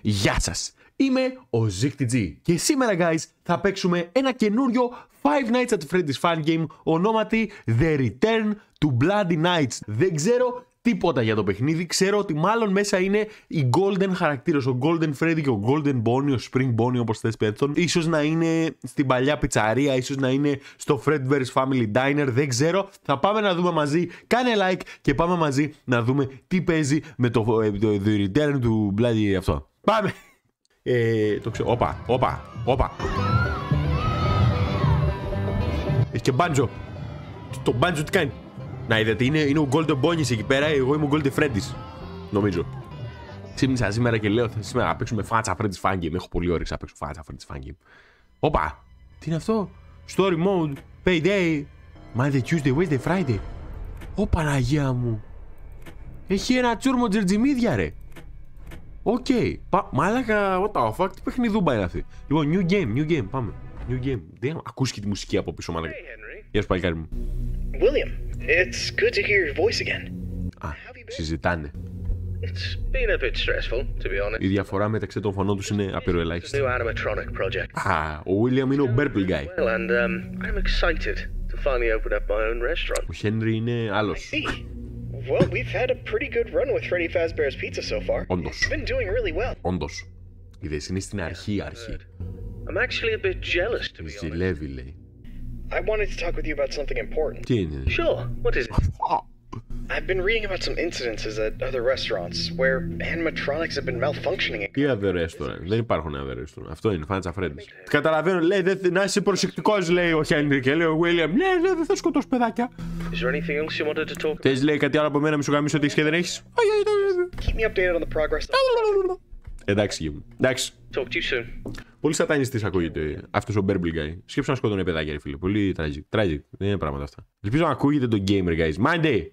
Γεια σας, είμαι ο Glitched και σήμερα guys θα παίξουμε ένα καινούριο Five Nights at Freddy's fan game ονόματι The Return to Bloody Nights. Δεν ξέρω τίποτα για το παιχνίδι, ξέρω ότι μάλλον μέσα είναι οι Golden χαρακτήρες, ο Golden Freddy και ο Golden Bonnie, ο Spring Bonnie όπως θες πέτσον. Ίσως να είναι στην παλιά πιτσαρία, ίσως να είναι στο Fred vs Family Diner, δεν ξέρω. Θα πάμε να δούμε μαζί, κάνε like και πάμε μαζί να δούμε τι παίζει με το The Return to Bloody αυτό. Πάμε! Το ξέρω, όπα. Έχει και μπάντζο. Το μπάντζο τι κάνει? Να είδατε, είναι ο Golden Bonnie εκεί πέρα, εγώ είμαι ο Golden Freddy's. Νομίζω. Ξύπνησα σήμερα και λέω, σήμερα να παίξουμε φάτσα Freddy's fan game. Έχω πολύ όρεξη να παίξω φάτσα Freddy's fan game. Όπα! Τι είναι αυτό? Story mode, payday, Monday, Tuesday, Wednesday, Friday. Ω Παναγία μου. Έχει ένα τσούρμο τζερτζιμίδια ρε. Οκ. Μάλακα, what the fuck, τι παιχνιδούμπα είναι αυτή. Λοιπόν, new game, πάμε. New game. Δεν ακούστηκε τη μουσική από πίσω, μάλακα. Γεια σου παλικάρι μου. William, it's good to hear your voice again. Α, συζητάνε. It's been a bit stressful, to be honest. Η διαφορά μεταξύ των φωνών τους είναι απειροελάχιστη. New animatronic project. Α, ο William είναι ο Purple guy. Well, and I'm excited to finally open up my own restaurant. Ο Henry είναι άλλος. Well, we've had a pretty good run with Freddy Fazbear's Pizza so far. Όντως. It's been doing really well. Όντως. Είδες, είναι στην αρχή. I'm actually a bit jealous, to be honest. Ζηλεύει, λέει. I wanted to talk with you about something important. Τι είναι? Sure, what is it? I've been reading about some incidences at other restaurants where animatronics have been malfunctioning. Τι other restaurant? Δεν υπάρχουν other restaurant. Αυτό είναι, φάνατσα Freddy's. Καταλαβαίνω, λέει, να είσαι προσεκτικός, λέει ο Henry και λέει ο William. Ναι, δεν θα σκοτώσει παιδάκια. Is there anything else you wanted to talk? Θες, λέει, κάτι άλλο από μένα, μη σου γαμίσω ότι έχεις και δεν έχεις? Keep me updated on the progress. Εντάξει, γη μου. Εντάξει. Talk to you soon. Πολύ σατανιστής ακούγεται αυτός ο Purple guy. Σκέψου να σκοτώνει παιδάκια, ρε φίλε. Πολύ tragic. Δεν είναι πράγματα αυτά. Ελπίζω να ακούγεται το gamer, guys. Μάνε.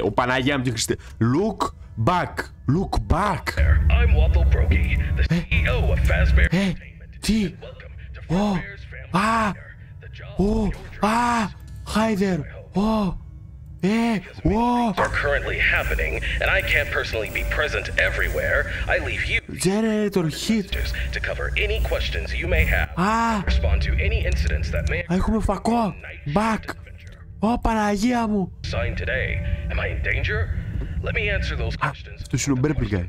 Ο Παναγία μου τι Χριστέ. Look back. I'm Waffle Brokey, the CEO of Fazbear Entertainment. Τι? Welcome to Hi there. are currently happening, and I can't personally be present everywhere. I leave you Generator hit. to cover any questions you may have. Respond to any incidents that may Έχουμε φακό. Back. Παναγία μου. sign today. Am I in danger? Let me answer those questions. Αυτό είναι ο Purple guy.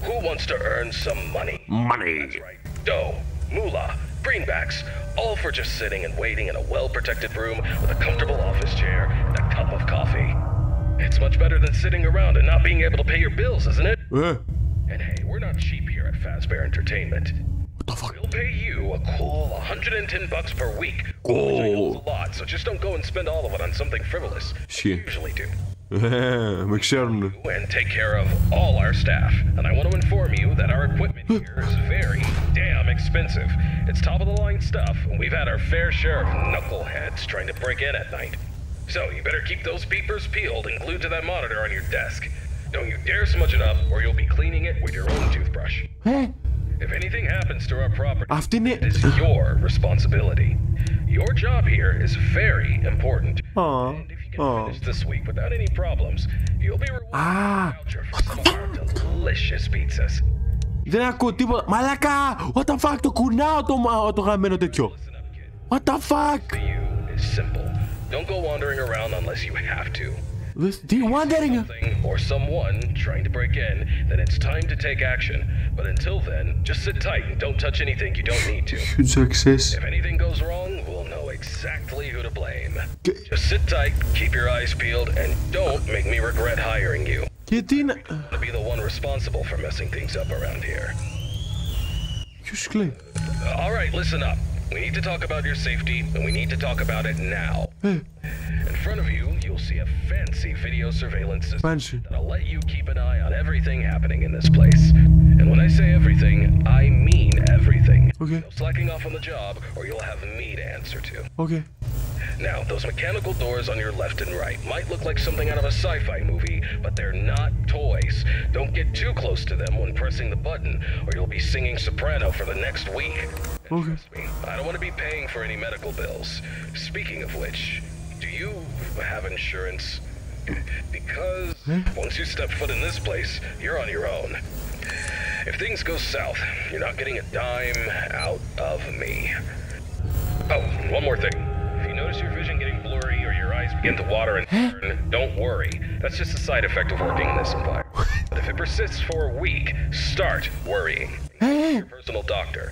Who wants to earn some money? That's right. Dough, moolah, greenbacks, all for just sitting and waiting in a well-protected room with a comfortable office chair and a cup of coffee. It's much better than sitting around and not being able to pay your bills, isn't it? And hey, we're not cheap here at Fazbear Entertainment. What the fuck? We'll pay you a cool $110 per week. Which I know is a lot, so just don't go and spend all of it on something frivolous. Shit. You usually do. Με ξέρουν. And take care of all our staff. And I want to inform you that our equipment here is very damn expensive. It's top of the line stuff, and we've had our fair share of knuckleheads trying to break in at night. So you better keep those beepers peeled and glued to that monitor on your desk. Don't you dare smudge it up, or you'll be cleaning it with your own toothbrush. If anything happens to our property, Αυτή είναι... it is your responsibility. Your job here is very important. And if you can finish this week without any problems, you'll be rewarded with a voucher for some of our delicious pizzas. Δεν ακούω τίποτα. Μαλάκα! What the fuck, το κουνάω το γαμμένο τέτοιο. What the fuck? For you is simple. Don't go wandering around unless you have to. Τι wandering? Or someone trying to break in, then it's time to take action. But until then, just sit tight and don't touch anything you don't need to. Huge success. If anything goes wrong, we'll know exactly who to blame. Just sit tight, keep your eyes peeled, and don't make me regret hiring you. Γιατί είναι... To be the one responsible for messing things up around here. Ποιος κλαίει? All right, listen up. We need to talk about your safety, and we need to talk about it now. In front of you, you'll see a fancy video surveillance system that'll let you keep an eye on everything happening in this place. And when I say everything, I mean everything. Okay. No slacking off on the job, or you'll have me to answer to. Okay. Now, those mechanical doors on your left and right might look like something out of a sci-fi movie, but they're not toys. Don't get too close to them when pressing the button, or you'll be singing soprano for the next week. Okay. Trust me, I don't want to be paying for any medical bills. Speaking of which, do you have insurance? Because once you step foot in this place, you're on your own. If things go south, you're not getting a dime out of me. Oh, one more thing. If you notice your vision getting blurry or your eyes begin to water and turn, don't worry. That's just a side effect of working in this environment. But if it persists for a week, start worrying. Your personal doctor.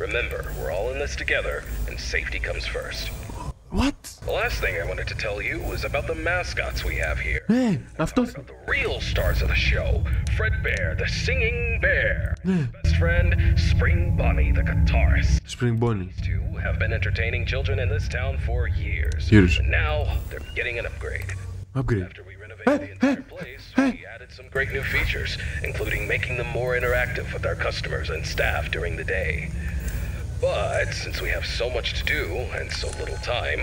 Remember, we're all in this together, and safety comes first. What? The last thing I wanted to tell you was about the mascots we have here. Αυτό... About the real stars of the show. Fred Bear, the singing bear. Best friend, Spring Bonnie, the guitarist. Spring Bonnie. These two have been entertaining children in this town for years. And now they're getting an upgrade. After we renovated the entire place, we added some great new features, including making them more interactive with our customers and staff during the day. But since we have so much to do and so little time,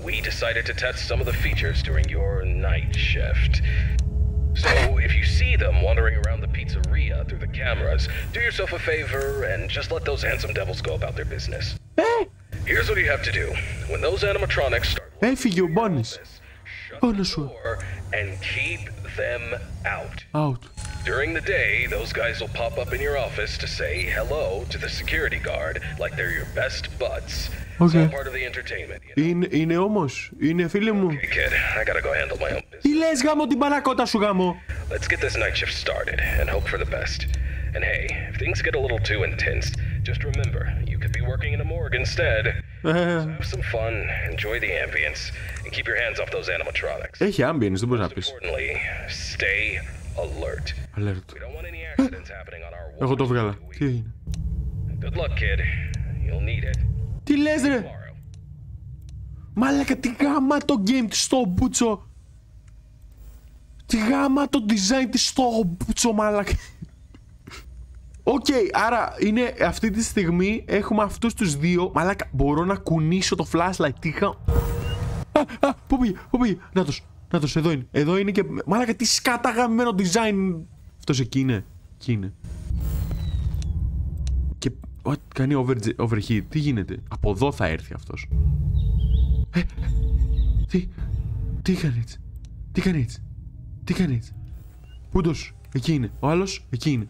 we decided to test some of the features during your night shift. So if you see them wandering around the pizzeria through the cameras, do yourself a favor and just let those handsome devils go about their business. Here's what you have to do. When those animatronics start Έφυγε ο Μπόνις. shut the door and keep them out. During the day, those guys will pop up in your office to say hello to the security guard like they're your best buds. It's all part of the entertainment, you know? Είναι όμως, είναι φίλοι μου. Okay, kid, I gotta go handle my own business. Τι λες γάμο την παρακότα σου γάμο. Let's get this night shift started and hope for the best. And hey, if things get a little too intense, just remember, you could be working in a morgue instead. So have some fun, enjoy the ambience, and keep your hands off those animatronics. Έχει ambience, δεν μπορείς να πεις. Importantly, stay alert. Alert. We don't want any accidents happening on our Εγώ το βγάλα. Τι έγινε. Good luck, kid. You'll need it. Τι λες ρε. Μάλακα, τι γάμα το game της στο μπούτσο. Τι γάμα το design της στο μπούτσο, μάλακα. Οκ, άρα είναι αυτή τη στιγμή έχουμε αυτούς τους δύο. Μαλάκα, μπορώ να κουνήσω το flashlight. Τι πού πήγε, νάτος, εδώ είναι και... Μαλάκα, τι σκάτα γαμμένο design. Αυτός εκεί είναι, Και, κάνει overheat, τι γίνεται. Από εδώ θα έρθει αυτός. Τι κάνει έτσι. Πούντος, εκεί είναι, ο άλλος, εκεί είναι.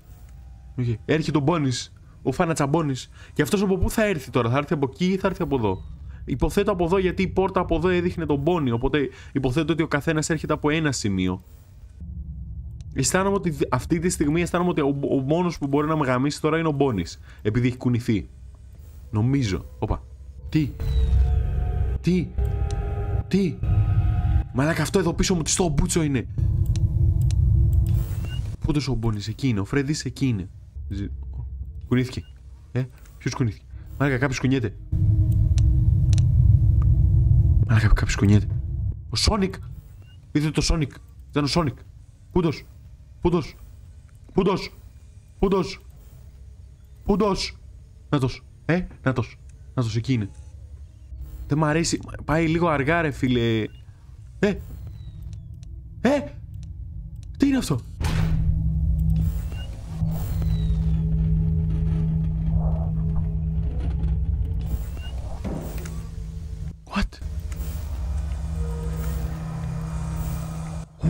Okay. Έρχεται ο Μπόνις, ο Φανατσαμπόνις. Και αυτός από πού θα έρθει τώρα, θα έρθει από εκεί ή θα έρθει από εδώ. Υποθέτω από εδώ γιατί η πόρτα από εδώ έδειχνε τον Μπόνι. Οπότε υποθέτω ότι ο καθένας έρχεται από ένα σημείο. Αισθάνομαι ότι αυτή τη στιγμή ότι ο μόνος που μπορεί να με γαμίσει τώρα είναι ο Μπόνις. Επειδή έχει κουνηθεί. Νομίζω. Όπα. Τι. Μαλάκα, αυτό εδώ πίσω μου τι στο μπούτσο είναι. Πούντος ο Μπόνις, εκεί είναι. Ο Φρέντις εκεί είναι. Κουνήθηκε. Ποιος κουνήθηκε. Μαλάκα, κάποιος κουνιέται. Ο Σόνικ. Είδε το Σόνικ. Ήταν ο Σόνικ. Πούντος. Νάτος, εκεί είναι. Δεν μ' αρέσει. Πάει λίγο αργά ρε φίλε. Τι είναι αυτό.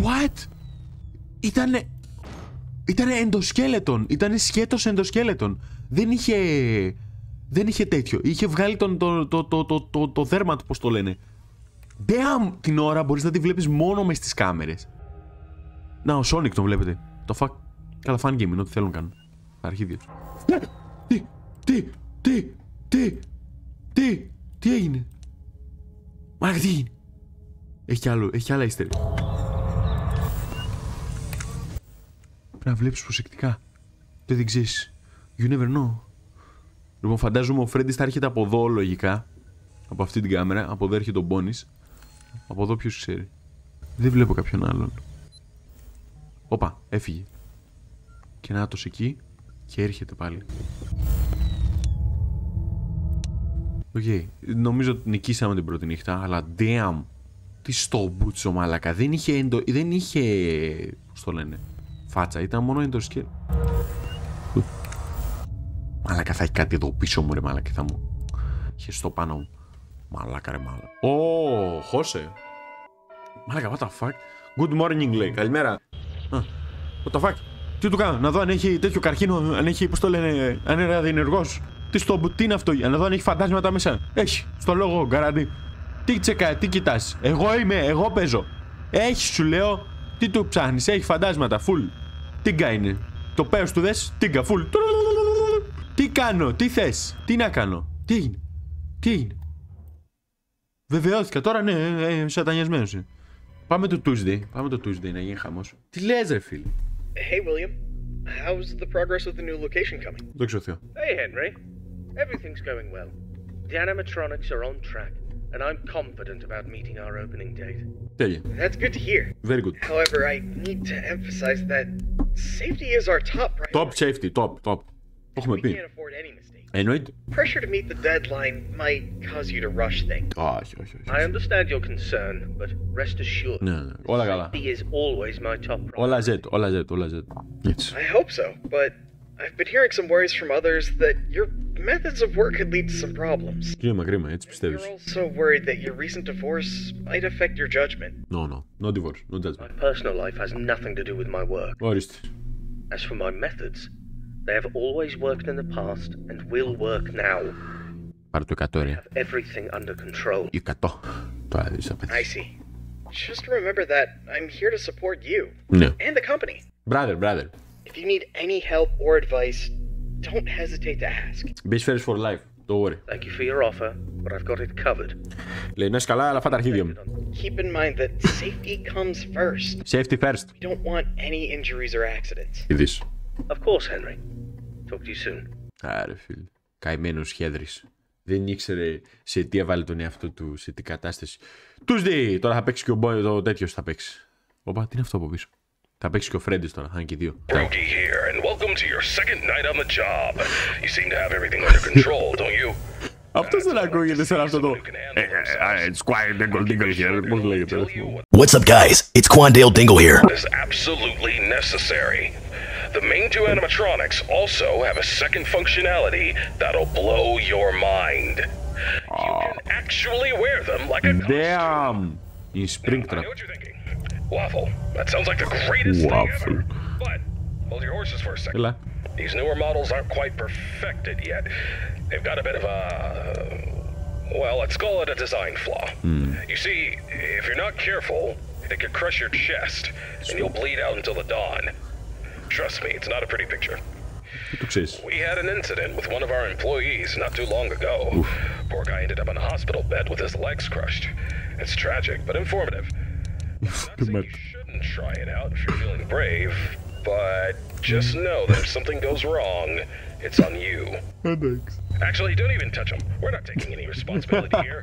What? Ήτανε ενδοσκέλετον. Ήτανε σκέτος ενδοσκέλετον. Δεν είχε τέτοιο. Είχε βγάλει το δέρμα του, πώς το λένε. Damn, την ώρα μπορείς να τη βλέπεις μόνο μες στις κάμερες. Να, ο Sonic τον βλέπετε. Το fuck. Καλά, fan game είναι ό,τι θέλουν να κάνουν. Τα αρχίδια τους. Τι έγινε. Μαλάκα, τι έγινε. Έχει άλλα easter egg. Πρέπει να βλέπεις προσεκτικά. Δεν ξέρεις. You never know. Λοιπόν, φαντάζομαι ο Φρέντις θα έρχεται από εδώ λογικά. Από αυτή την κάμερα. Από εδώ έρχεται ο Μπόνις. Από εδώ ποιος ξέρει. Δεν βλέπω κάποιον άλλον. Όπα, έφυγε. Και νάτος εκεί. Και έρχεται πάλι. Οκ. Νομίζω ότι νικήσαμε την πρώτη νύχτα. Αλλά damn. Τι στο μπούτσο μαλάκα. Δεν είχε πώς το λένε. Φάτσα. Ήταν μόνο εντοσκέλ. Μαλάκα, θα έχει κάτι εδώ πίσω μου ρε μαλάκα. Θα μου είχε στο πάνω μου. Μαλάκα ρε μαλάκα. Χώσε. Μαλάκα, what the fuck. Good morning, λέει. Καλημέρα. What the fuck. Τι του κάνω, να δω αν έχει τέτοιο καρκίνο, αν έχει, πώς το λένε, αν είναι ραδιενεργός. Τι είναι αυτό, να δω αν έχει φαντάσματα μέσα. Έχει, στο λόγο, γκαραντί. Τι τσεκά, τι κοιτάς. Εγώ παίζω. Έχει, σου λέω, τι του ψάχνεις, έχει φαντάσματα, full. Τίγκα είναι. Το πέος του δες, τίγκα, full. Τι κάνω, τι θες, τι να κάνω, τι έγινε. Βεβαιώθηκα τώρα, ναι, σατανιασμένος. Πάμε το Tuesday να γίνει χαμός. Τι λες, ρε φίλε. Hey, William. How's the progress of the new location coming? Δόξα τω Θεώ. Hey, Henry. Everything's going well. The animatronics are on track, and I'm confident about meeting our opening date. Τέλεια. That's good to hear. Very good. However, I need to emphasize that safety is our top priority. Top safety, top. Το έχουμε We πει. can't afford any mistakes. Εννοείται. Pressure to meet the deadline might cause you to rush things. Όχι. I understand your concern, but rest assured. Ναι, όλα καλά. Safety is always my top priority. Όλα Z. Έτσι. I hope so, but I've been hearing some worries from others that your methods of work could lead to some problems. Κρίμα, έτσι πιστεύεις. You're also worried that your recent divorce might affect your judgment. No divorce, no judgment. My personal life has nothing to do with my work. Ορίστε. As for my methods, they have always worked in the past and will work now. Πάρε το 100, ρε. Have everything under control. 100. Τώρα δεν I see. Just remember that I'm here to support you. Ναι. And the company. Brother. If you need any help or advice, don't hesitate to ask. Best friends for life. Don't worry. Thank you for your offer, but I've got it covered. Λέει, να είσαι καλά, αλλά φάτε αρχίδια μου. Keep in mind that safety comes first. Safety first. We don't want any injuries or accidents. Είδεις. Of course, Henry. Talk to you soon. Άρε φίλε. Καημένος χέδρης. Δεν ήξερε σε τι έβαλε τον εαυτό του, σε τι κατάσταση. Tuesday! Τώρα θα παίξει και ο Boy, το τέτοιος θα παίξει. Όπα, τι είναι αυτό από πίσω. Θα παίξει και ο Φρέντις τώρα, θα είναι και δύο. Brokey here, and welcome to your second night on the job. You seem to have everything under control, don't you? Αυτός δεν ακούγεται σαν αυτό το... It's quiet, dingle here. Πώς λέγεται. What's up, guys? It's Quandale Dingle here. Is absolutely necessary. The main two animatronics also have a second functionality that'll blow your mind. You can actually wear them like a costume. Damn! In Springtrap. I know what you're thinking. Waffle. That sounds like the greatest thing ever. But hold your horses for a second. Έλα. These newer models aren't quite perfected yet. They've got a bit of a... well, let's call it a design flaw. You see, if you're not careful, it could crush your chest, and you'll bleed out until the dawn. Trust me, it's not a pretty picture. We had an incident with one of our employees not too long ago. Poor guy ended up in a hospital bed with his legs crushed. It's tragic, but informative. I'm not saying you shouldn't try it out if you're feeling brave, but just know that if something goes wrong, it's on you. Actually, don't even touch him. We're not taking any responsibility here.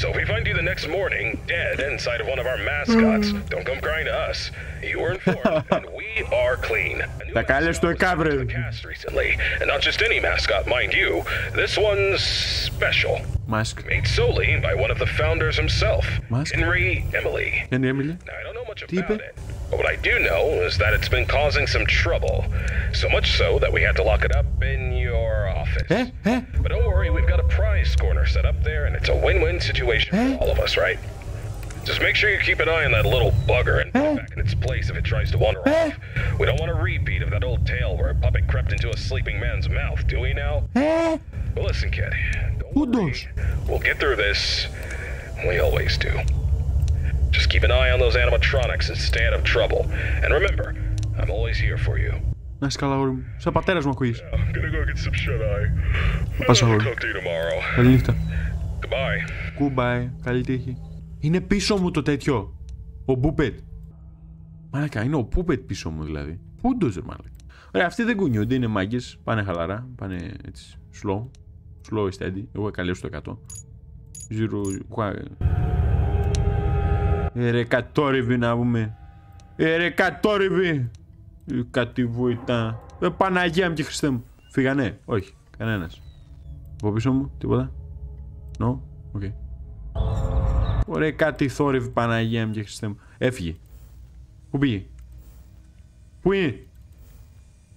So if we find you the next morning, dead inside of one of our mascots, don't come crying to us. You were informed, and we are clean. Τα κάλες του εκάβρε. Recently, and not just any mascot, mind you. This one's special. Mask. Made solely by one of the founders himself, Mask? Henry Emily. Henry Emily. Now, I don't know much about it, but what I do know is that it's been causing some trouble. So much so that we had to lock it up in your office. But don't worry, we've got a prize corner set up there, and it's a win-win situation for all of us, right? Just make sure you keep an eye on that little bugger and put it back in its place if it tries to wander off. We don't want a repeat of that old tale where a puppet crept into a sleeping man's mouth, do we now? Well, listen, kid. Don't worry. We'll get through this. We always do. Just keep an eye on those animatronics and stay out of trouble. And remember, I'm always here for you. Να είσαι καλά, αγόρι μου. Σαν πατέρας μου ακούγεις. I'm gonna go get some shut-eye. Πας, αγόρι. Talk to you tomorrow. Καλή νύχτα. Goodbye. Goodbye. Καλή τύχη. Είναι πίσω μου το τέτοιο. Ο Μπούπετ. Μαλάκα, είναι ο Μπούπετ πίσω μου δηλαδή. Πούντος, ρε μαλάκα. Ωραία, αυτοί δεν κουνιούνται, είναι μάγκες. Πάνε χαλαρά, πάνε έτσι. Slow. Slow and steady. Εγώ καλέω στο 100. Ρε κατόρυβη να πούμε. Ρε κατόρυβη. Κάτι βοητά. Παναγία μου και Χριστέ μου. Φύγανε. Όχι. Κανένας. Από πίσω μου. Τίποτα. No. Okay. Ωραία κάτι θόρυβη Παναγία μου και Χριστέ μου. Έφυγε. Πού πήγε. Πού είναι.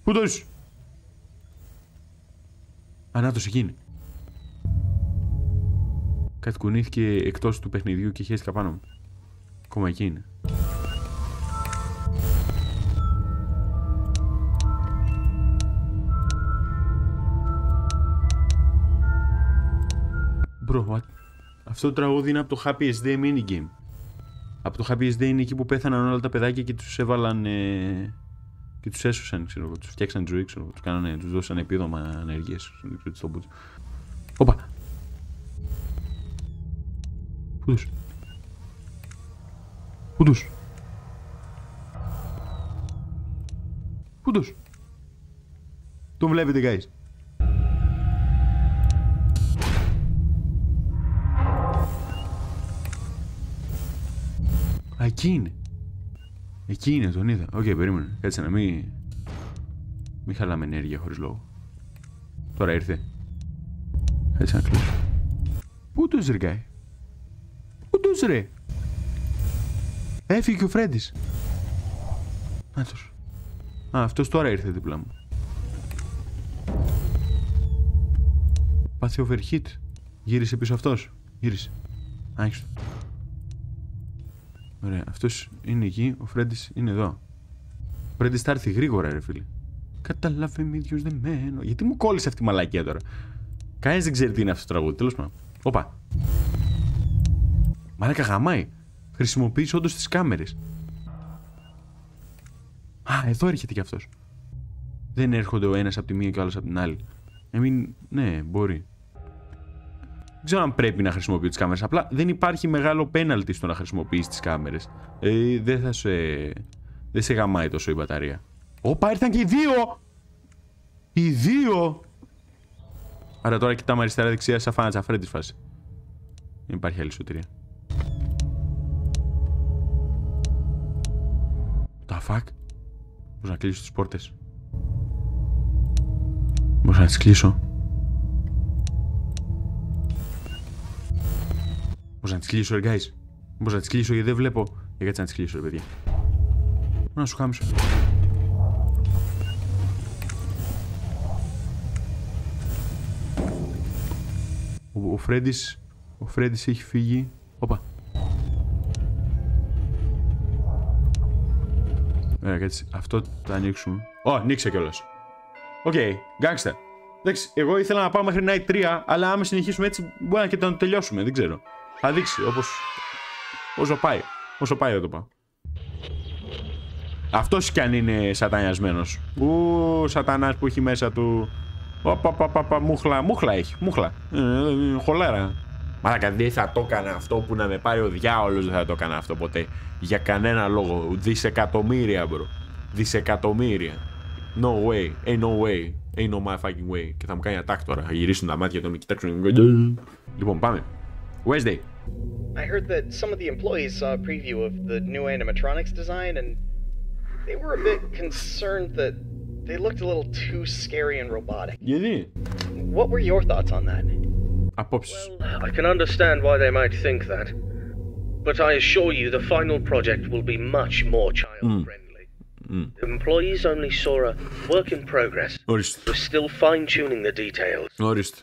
Πού το είσαι. Ανάτος εκείνη. Κάτι κουνήθηκε εκτός του παιχνιδιού και χέστηκα πάνω μου. Ακόμα εκεί είναι. Bro, αυτό το τραγούδι είναι από το Happiest Day minigame. Από το Happiest Day είναι εκεί που πέθαναν όλα τα παιδάκια και τους έβαλαν και τους έσωσαν, ξέρω εγώ. Τους φτιάξαν ζωή, ξέρω εγώ. Τους δώσαν επίδομα ανεργίας. Όπα. Πού τους. Τον βλέπετε, guys. Εκεί είναι, τον είδα. Οκ, περίμενε. Κάτσε να μην χαλάμε ενέργεια χωρίς λόγο. Τώρα ήρθε. Κάτσε να κλείσω. Πού τους ρε, πού τους ρε. Έφυγε ο Φρέντις. Νάτος. Αυτός τώρα ήρθε δίπλα μου. Πάθη overheat. Γύρισε πίσω αυτός. Γύρισε. Άρχισε. Ωραία, αυτός είναι εκεί, ο Φρέντις είναι εδώ. Ο Φρέντις θα έρθει γρήγορα, ρε φίλε. Καταλάβε με ίδιος δεμένο. Γιατί μου κόλλησε αυτή η μαλακία τώρα. Κανείς δεν ξέρει τι είναι αυτό το τραγούδι, τέλος πάντων. Όπα. Μαλάκα γαμάει. Χρησιμοποιείς όντως τις κάμερες. Εδώ έρχεται κι αυτός. Δεν έρχονται ο ένας από τη μία και ο άλλος από την άλλη. Ναι, μπορεί. Δεν ξέρω αν πρέπει να χρησιμοποιώ τις κάμερες. Απλά δεν υπάρχει μεγάλο πέναλτι στο να χρησιμοποιείς τις κάμερες. Δεν σε γαμάει τόσο η μπαταρία. Όπα, ήρθαν και οι δύο! Οι δύο! Άρα τώρα κοιτάμε αριστερά-δεξιά σαν φάνα τσαφρέντης φάση. Δεν υπάρχει άλλη σωτηρία. Τα fuck. Πώς να κλείσω τις πόρτες. Πώς να τις κλείσω. Πώς να τις κλείσω, ρε guys. Πώς να τις κλείσω, γιατί δεν βλέπω. Για κάτσε να τις κλείσω, ρε παιδιά. Να σου χάμισω. Ο Φρέντις έχει φύγει. Όπα. Κάτσε, αυτό θα ανοίξουμε. Ανοίξε κιόλας. Οκ, gangster. Εντάξει, εγώ ήθελα να πάω μέχρι Night 3, αλλά άμα συνεχίσουμε έτσι, μπορεί να και το τελειώσουμε, δεν ξέρω. Θα δείξει, όσο πάει. Όσο πάει θα το πάω. Αυτός κι αν είναι σατανιασμένος. Σατανάς που έχει μέσα του. Μούχλα έχει, μούχλα. Χολέρα. Μαλάκα, δεν θα το έκανα αυτό, που να με πάρει ο διάολος, δεν θα το έκανα αυτό ποτέ. Για κανένα λόγο. Δισεκατομμύρια, bro. Δισεκατομμύρια. No way. Ain't no way. Ain't no my fucking way. Και θα μου κάνει attack τώρα. Θα γυρίσουν τα μάτια του, με κοιτάξουν. Λοιπόν, πάμε. Wednesday. I heard that some of the employees saw a preview of the new animatronics design and they were a bit concerned that they looked a little too scary and robotic. Γιατί? What were your thoughts on that? Απόψεις. Well, I can understand why they might think that. But I assure you the final project will be much more child-friendly. The employees only saw a work in progress. Ορίστε. We're still fine-tuning the details. Ορίστε.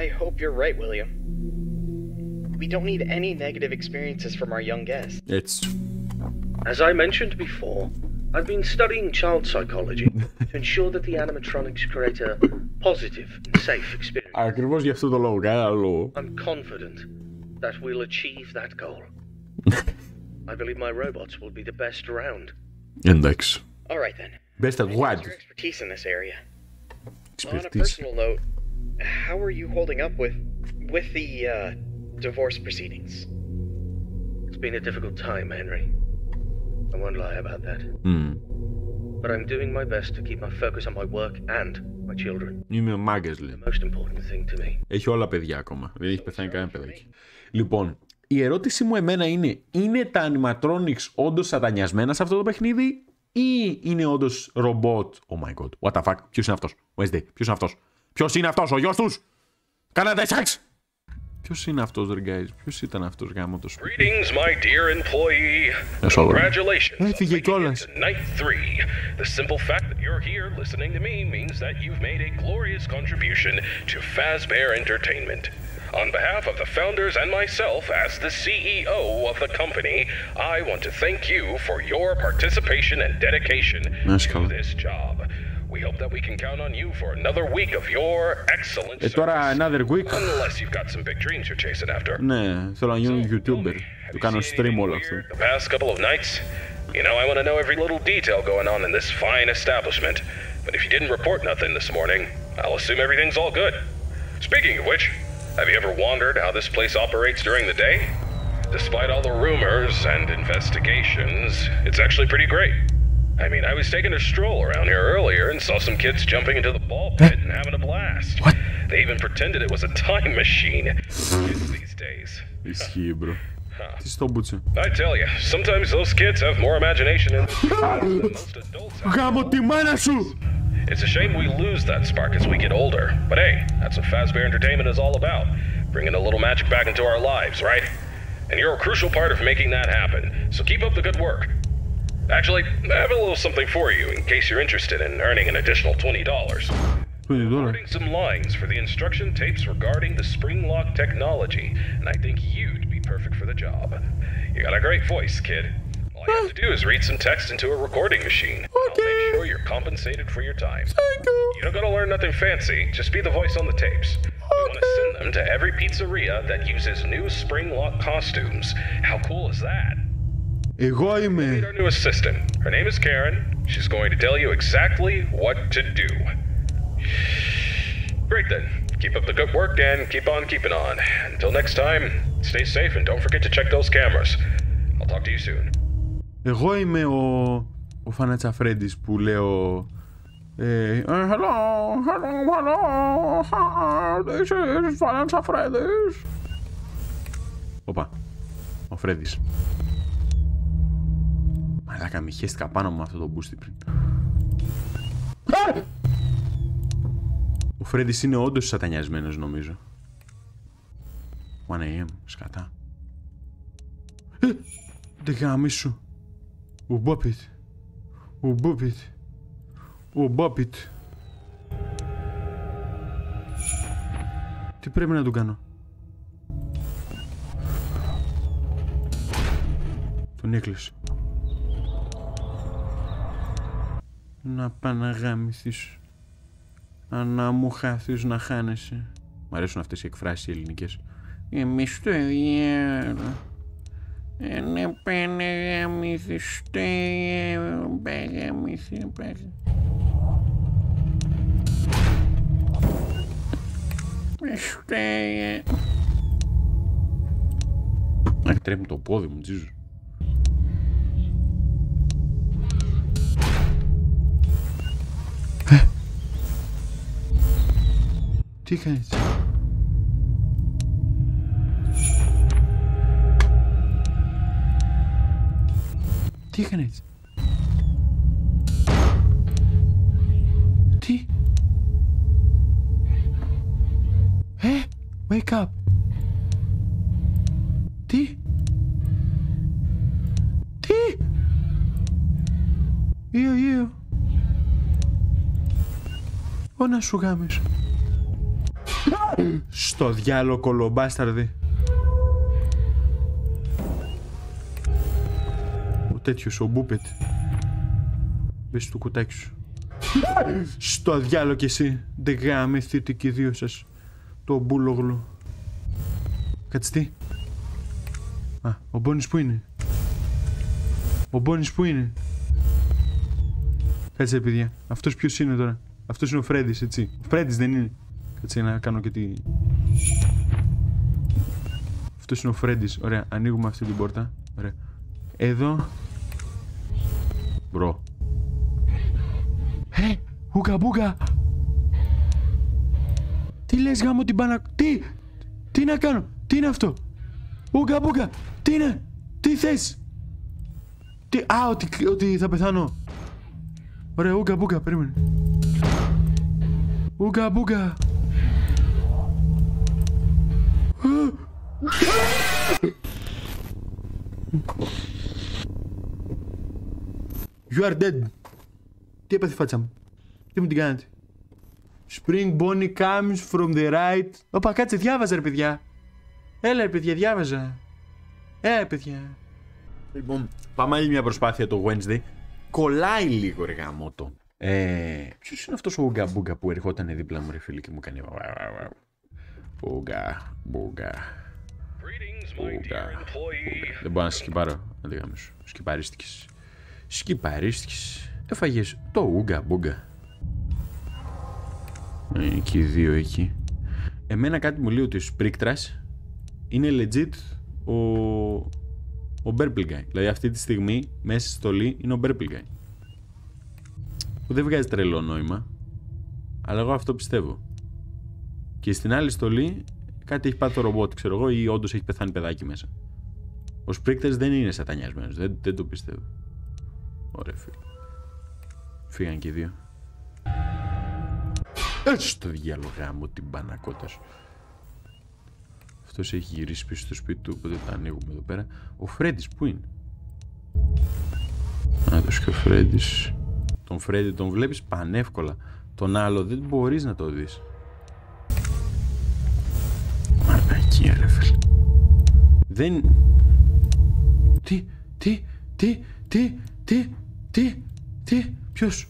I hope you're right, William. We don't need any negative experiences from our young guests. Έτσι. As I mentioned before, I've been studying child psychology to ensure that the animatronics create a positive and safe experience. Ακριβώς γι' αυτό το λόγο, κανένα λόγο. I'm confident that we'll achieve that goal. I believe my robots will be the best around. Εντάξει. All right then. Best at what? Your expertise in this area. On a Expertise. personal note, how are you holding up with the divorce proceedings? It's been a difficult time, Henry. I won't lie about that. But I'm doing my best to keep my focus on my work and my children. Είμαι ο μάγκας, λέει. The most important thing to me. Έχει όλα παιδιά ακόμα. Δεν έχει πεθάνει κανένα παιδάκι. Λοιπόν, η ερώτηση μου εμένα είναι τα animatronics όντως σατανιασμένα σε αυτό το παιχνίδι ή είναι όντως ρομπότ? Oh my god, what the fuck, ποιος είναι αυτός? Wednesday, ποιος είναι αυτός? Ποιος είναι αυτός, ο γιος τους? Κάνατε σεξ! Ποιος είναι αυτός, ρε guys? Ποιος ήταν αυτός, γάμο το σπίτι? Greetings, my dear employee. That's all right. Congratulations on Έφυγε making it κιόλας. to night 3. The simple fact that you're here listening to me means that you've made a glorious contribution to Fazbear Entertainment. On behalf of the founders and myself as the CEO of the company, I want to thank you for your participation and dedication to this job. We hope that we can count on you for another week of your excellent τώρα another week. Unless you've got some big dreams you're chasing after. Ναι, θέλω να γίνω YouTuber. Το κάνω stream όλο αυτό. The past couple of nights, you know, I want to know every little detail going on in this fine establishment. But if you didn't report nothing this morning, I'll assume everything's all good. Speaking of which, have you ever wondered how this place operates during the day? Despite all the rumors and investigations, it's actually pretty great. I mean, I was taking a stroll around here earlier and saw some kids jumping into the ball pit and having a blast. What? They even pretended it was a time machine. Kids these days. Ισχύει, bro. Τι στο μπούτσο. I tell you, sometimes those kids have more imagination in than most adults. Γάμο τη μάνα σου! It's a shame we lose that spark as we get older. But hey, that's what Fazbear Entertainment is all about. Bringing a little magic back into our lives, right? And you're a crucial part of making that happen. So keep up the good work. Actually, I have a little something for you in case you're interested in earning an additional $20. Recording some lines for the instruction tapes regarding the spring lock technology, and I think you'd be perfect for the job. You got a great voice, kid. All you have to do is read some text into a recording machine. Okay. I'll make sure you're compensated for your time. Thank you. You don't gotta learn nothing fancy, just be the voice on the tapes. We want to send them to every pizzeria that uses new spring lock costumes. How cool is that? Εγώ είμαι. Meet our new assistant. Her name is Karen. She's going to tell you exactly what to do. Great then. Keep up the good work and keep on keeping on. Until next time, stay safe and don't forget to check those cameras. I'll talk to you soon. Εγώ είμαι ο Φανατσαφρέντης που λέω hello, this is Φανατσαφρέντης. Οπα, ο Φρέντης. Μαλάκα, μη χέστηκα πάνω μου αυτό το μπούστι πριν. Ο Φρέντης είναι όντως σατανιασμένος, νομίζω. 1 AM, σκατά. Δεν γάμισου. Ο Μπόπιτ. Ο Μπόπιτ. Ο Μπόπιτ. Τι πρέπει να του κάνω? Τον έκλεισε. Να πά να γάμηθεις. Να μου χάθεις να χάνεσαι. Μ' αρέσουν αυτές οι εκφράσεις οι ελληνικές. Εμείς το ιέρο. Να πά να γάμηθεις το ιέρο. Παγάμηθεις. Στο ιέρο. Αχ, τρέμει το πόδι μου, τζίζου. Τι κάνεις? Τι κάνεις? Τι? Wake up. Τι? Τι? Ιω. Ω να σου γάμισω. Στο διάλο κολομπάσταρδι. Ο τέτοιος ο Μπούπετ. Μπες στο κουτάκι σου. Στο διάλο κι εσύ. Δεν γάμηθείτε και οι δύο σας. Το μπούλογλου. Κάτσε τι? Α, ο Μπόνις που είναι? Ο Μπόνις που είναι? Κάτσε παιδιά. Αυτός ποιος είναι τώρα? Αυτός είναι ο Φρέντης, έτσι. Ο Φρέντης δεν είναι? Κάτσε να κάνω και τη... Αυτός είναι ο Φρέντης. Ωραία, ανοίγουμε αυτή την πόρτα. Ωραία. Εδώ. Μπρο. Ούκα μπούκα. Τι λες γάμο την πάνα... Τι να κάνω? Τι είναι αυτό? Ούκα μπούκα. Τι είναι? Τι θες? Ότι θα πεθάνω. Ωραία, ούκα μπούκα, περίμενε. Ούκα μπούκα. You are dead. Τι έπαθε η φάτσα μου? Τι μου την κάνετε? Spring Bonnie comes from the right. Όπα, κάτσε, διάβαζα ρε παιδιά. Έλα ρε παιδιά, διάβαζα. Παιδιά. Λοιπόν, πάμε άλλη μια προσπάθεια το Wednesday. Κολλάει λίγο ρε γαμότο. Ποιος είναι αυτός ο Ουγκα Μπούγκα που ερχόταν δίπλα μου, ρε φίλε, και μου έκανε Ουγκα Μπούγκα. Δεν μπορώ να σκυπάρω. Σκυπαρίστηκες. Έφαγες το Ουγκα Μπούγκα. Εκεί δύο εκεί. Εμένα κάτι μου λέει ότι ο Σπρίκτρας είναι legit ο Purple Guy. Δηλαδή αυτή τη στιγμή μέσα στη στολή είναι ο Purple Guy. Που δεν βγάζει τρελό νόημα. Αλλά εγώ αυτό πιστεύω. Και στην άλλη στολή κάτι έχει πάθει το ρομπότ, ξέρω εγώ, ή όντως έχει πεθάνει παιδάκι μέσα. Ο Σπρίκτρας δεν είναι σατανιασμένος. Δεν το πιστεύω. Ωραία φίλε. Φύγαν και οι δύο. Έτσι στο διάλογο γάμο την πανακότα σου. Αυτός έχει γυρίσει πίσω στο σπίτι του, οπότε τα ανοίγουμε εδώ πέρα. Ο Φρέντις που είναι? Άτος και ο Φρέντις. Τον Φρέντι τον βλέπεις πανεύκολα. Τον άλλο δεν μπορείς να το δεις. Μαλακή ρε φίλε. Δεν... Τι, ποιος.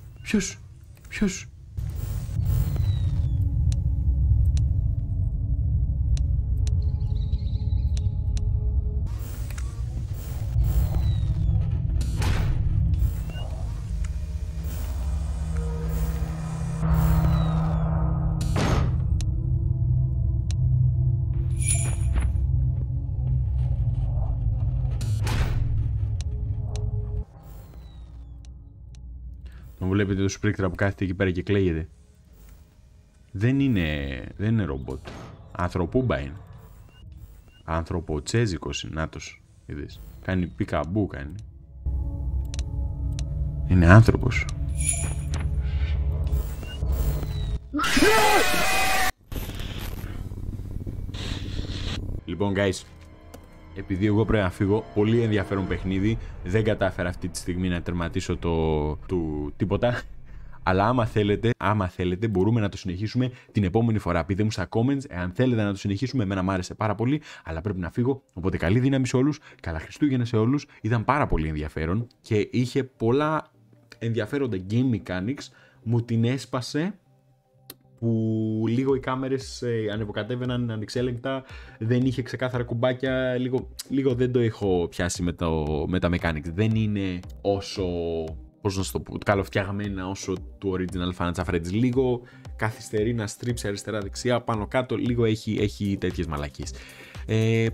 Τον βλέπετε το Σπρίκτρα που κάθεται εκεί πέρα και κλαίγεται. Δεν είναι ρομπότ. Ανθρωπούμπα είναι. Ανθρωποτσέζικος είναι. Νάτος. Είδες. Κάνει πικαμπού κάνει. Είναι άνθρωπος. Λοιπόν guys, επειδή εγώ πρέπει να φύγω, πολύ ενδιαφέρον παιχνίδι. Δεν κατάφερα αυτή τη στιγμή να τερματίσω το τίποτα. Αλλά άμα θέλετε μπορούμε να το συνεχίσουμε την επόμενη φορά. Πείτε μου στα comments εάν θέλετε να το συνεχίσουμε. Εμένα μου άρεσε πάρα πολύ, αλλά πρέπει να φύγω. Οπότε καλή δύναμη σε όλους, καλά Χριστούγεννα σε όλους. Ήταν πάρα πολύ ενδιαφέρον και είχε πολλά ενδιαφέροντα game mechanics. Μου την έσπασε που λίγο οι κάμερες ανεβοκατέβαιναν ανεξέλεγκτα, δεν είχε ξεκάθαρα κουμπάκια, λίγο δεν το έχω πιάσει με τα mechanics. Δεν είναι όσο, πώς να σου το πω, καλοφτιαγμένα όσο του original Final Fantasy. Λίγο καθυστερεί να στρίψει αριστερά δεξιά, πάνω κάτω, λίγο έχει τέτοιες μαλακίες.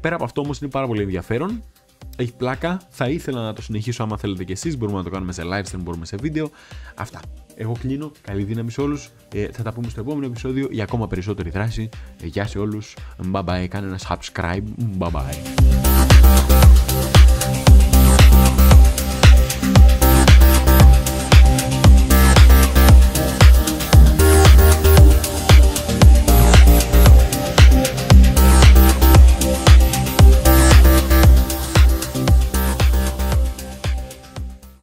Πέρα από αυτό όμως είναι πάρα πολύ ενδιαφέρον. Έχει πλάκα, θα ήθελα να το συνεχίσω άμα θέλετε κι εσείς. Μπορούμε να το κάνουμε σε live stream, μπορούμε σε βίντεο. Αυτά. Εγώ κλείνω. Καλή δύναμη σε όλους. Θα τα πούμε στο επόμενο επεισόδιο για ακόμα περισσότερη δράση. Γεια σε όλους. Bye bye. Κάνε ένα subscribe. Bye bye.